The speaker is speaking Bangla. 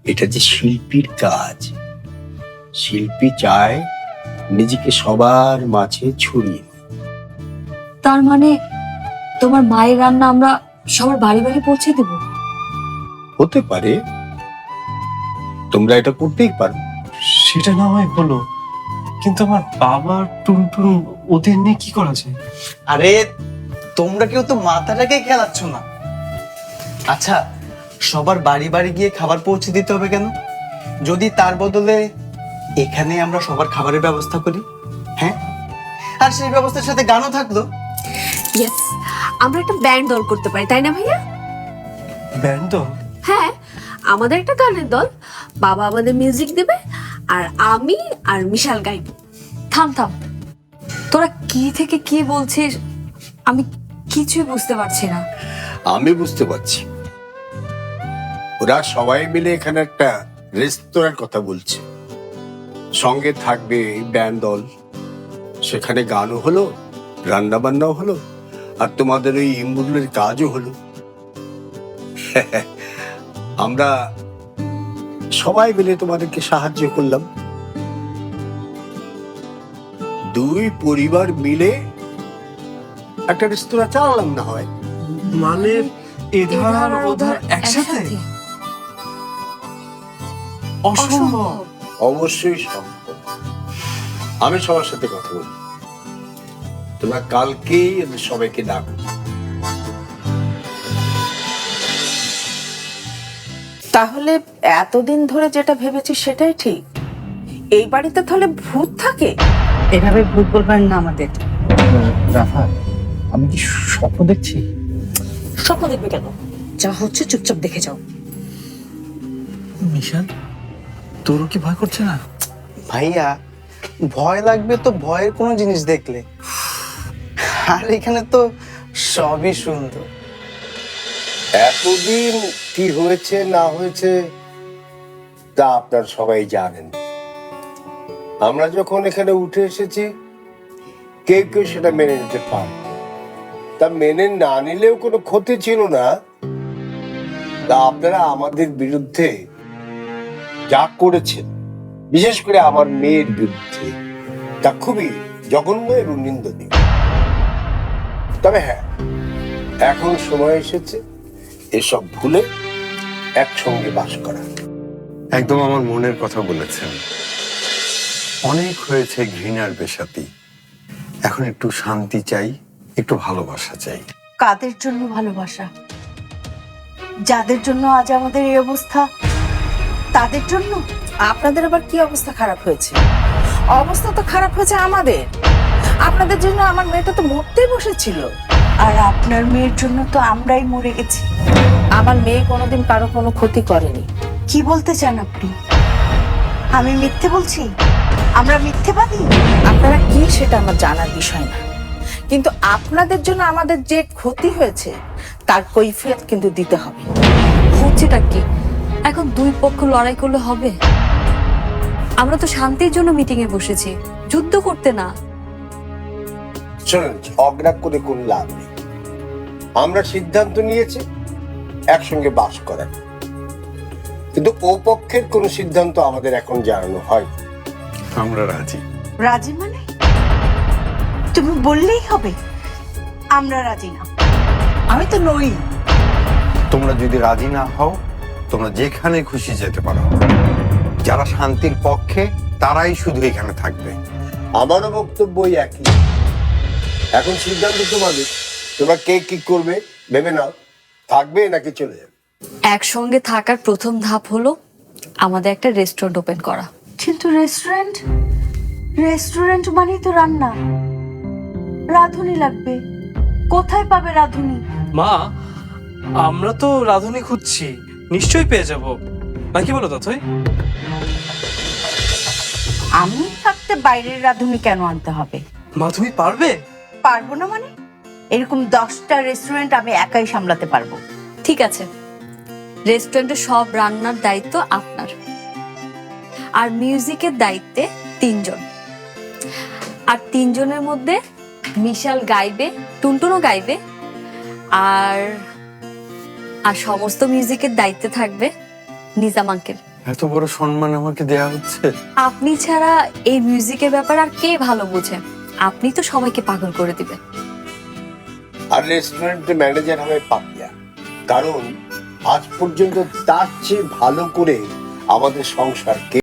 এটা যে শিল্পীর কাজ। শিল্পী চায় নিজেকে সবার মাঝে ছড়িয়ে। তার মানে তোমার মায়ের রান্না আমরা সবার বাড়ি বাড়ি পৌঁছে দেব? হতে পারে, তোমরা এটা করতেই পারো। সেটা না হয় হলো, কিন্তু আমার বাবা টুনটুন ওদের নিয়ে কি করা যায়? আরে তোমরা কেউ তো মাথাটাকে খেলাচ্ছ না। আচ্ছা, সবার বাড়ি বাড়ি গিয়ে খাবার পৌঁছে দিতে হবে কেন? যদি তার বদলে এখানে আমরা সবার খাবারের ব্যবস্থা করি, হ্যাঁ, আর সেই ব্যবস্থার সাথে গানও থাকলো। ইয়েস, আমরা একটা ব্যান্ড দল করতে পারি, তাই না ভাইয়া? ব্যান্ড দল? হ্যাঁ, আমাদের একটা গানের দল, বাবা আমাদের মিউজিক দেবে আর আমি আর মিশাল গাইব। থাম থাম, তোরা কি থেকে কি বলছিস আমি কিছুই বুঝতে পারছি না। আমি বুঝতে পারছি, ওরা সবাই মিলে এখানে একটা রেস্তোরাঁর কথা বলছে। সঙ্গে থাকবে ব্যান্ড দল, সেখানে গানও হলো, রান্না বান্নাও হলো, আর তোমাদের ওই ইমুলের কাজও হলো। আমরা সবাই মিলে তোমাদেরকে সাহায্য করলাম। দুই পরিবার মিলে একটা রেস্তোরাঁ চালালাম না হয়। মানে এধার আর ওধার একসাথে? অসম্ভব। অবশ্যই সম্ভব। আমি সবার সাথে কথা বলি, তোমরা কালকেই এদের সবাইকে ডাকো। তাহলে এতদিন ধরে যেটা ভেবেছি সেটাই ঠিক? এই বাড়িতে তাহলে ভূত থাকে? এভাবে ভূত বলবেন না আমাদের। রাফা, আমি কি স্বপ্ন দেখছি? স্বপ্ন দেখবে কেন? যা হচ্ছে চুপচাপ দেখে যাও। মিশাল, তোরও কি ভয় করছে না? ভাইয়া, ভয় লাগবে তো ভয়ের কোনো জিনিস দেখলে, আর এখানে তো সবই সুন্দর। এতদিন কি হয়েছে না হয়েছে তা আপনার সবাই জানেন। আমরা যখন এখানে উঠে এসেছি, কেউ কেউ সেটা মেনে নিতে পারে, তা মেনে না নিলেও কোনো ক্ষতি ছিল না। তা আপনারা আমাদের বিরুদ্ধে যা করেছেন, বিশেষ করে আমার মেয়ের বিরুদ্ধে, তা খুবই জঘন্য এবং নিন্দনীয়। তবে হ্যাঁ, এখন সময় এসেছে এসব ভুলে একসঙ্গে বাস করা। একদম আমার মনের কথা বলেছেন। অনেক হয়েছে ঘৃণার বেশাতি, এখন একটু শান্তি চাই, একটু ভালোবাসা চাই। কাদের জন্য ভালোবাসা? যাদের জন্য আজ আমাদের এই অবস্থা, তাদের জন্য? আপনাদের আবার কি অবস্থা খারাপ হয়েছে? অবস্থা তো খারাপ হয়েছে আমাদের। আপনাদের জন্য আমার মেয়েটা তো মরতেই বসেছিল, আর আপনার মেয়ের জন্য তো আমরাই মরে গেছি। আমার মেয়ে কোনোদিন কারো কোনো ক্ষতি করেনি। কি বলতে চান আপনি? আমি মিথ্যে বলছি? আমরা মিথ্যেবাদী? আপনারা কি সেটা আমার জানার বিষয় না, কিন্তু আপনাদের জন্য আমাদের যে ক্ষতি হয়েছে তার কৈফিয়ত কিন্তু দিতে হবে। হচ্ছেটা কি? এখন দুই পক্ষ লড়াই করলে হবে? আমরা তো শান্তির জন্য মিটিং এ বসেছি, যুদ্ধ করতে না। শোনেন, ঝগড়া করে কোন লাভ নেই। আমরা সিদ্ধান্ত নিয়েছি একসঙ্গে বাস করার, কিন্তু ও পক্ষের কোন সিদ্ধান্ত আমাদের এখন জানানো হয়। আমরা রাজি। রাজি মানে? তুমি বললেই হবে? আমরা রাজি না। আমি তো নই। তোমরা যদি রাজি না হও, তোমরা যেখানে খুশি যেতে পারো। যারা শান্তির পক্ষে তারাই শুধু এখানে থাকবে। আমারও বক্তব্যই একই। এখন সিদ্ধান্ত তোমাদের, তোমরা কে কি করবে ভেবে নাও। থাকবে নাকি চলে যাবে? একসঙ্গে থাকার প্রথম ধাপ হলো আমাদের একটা রেস্টুরেন্ট ওপেন করা। কিন্তু রেস্টুরেন্ট, রেস্টুরেন্ট মানেই তো রান্না, রাঁধুনি লাগবে। কোথায় পাবে রাঁধুনি? মা, আমরা তো রাঁধুনি খুঁজছি, নিশ্চয়ই পেয়ে যাব, নাকি বলো তথই? আমি থাকতে বাইরের রাঁধুনি কেন আনতে হবে? মা, তুমি পারবে? পারবো না মানে? এরকম 10টা রেস্টুরেন্ট আমি একাই সামলাতে পারবো। ঠিক আছে, রেস্টুরেন্টের সব রান্নার দায়িত্ব আপনার, আর মিউজিকের দায়িত্বে 3 জন। আর 3 জনের মধ্যে মিশাল গাইবে, টুনটুনও গাইবে, আর সমস্ত মিউজিকের দায়িত্বে থাকবে নিজাম আঙ্কেল। এত বড় সম্মান আমাকে দেয়া হচ্ছে। আপনি ছাড়া এই মিউজিকের ব্যাপার আর কে ভালো বোঝে? আপনি তো সবাইকে পাগল করে দিবেন। আর রেস্টুরেন্টের ম্যানেজার হবে পাপিয়া, কারণ আজ পর্যন্ত তার চেয়ে ভালো করে আমাদের সংসারকে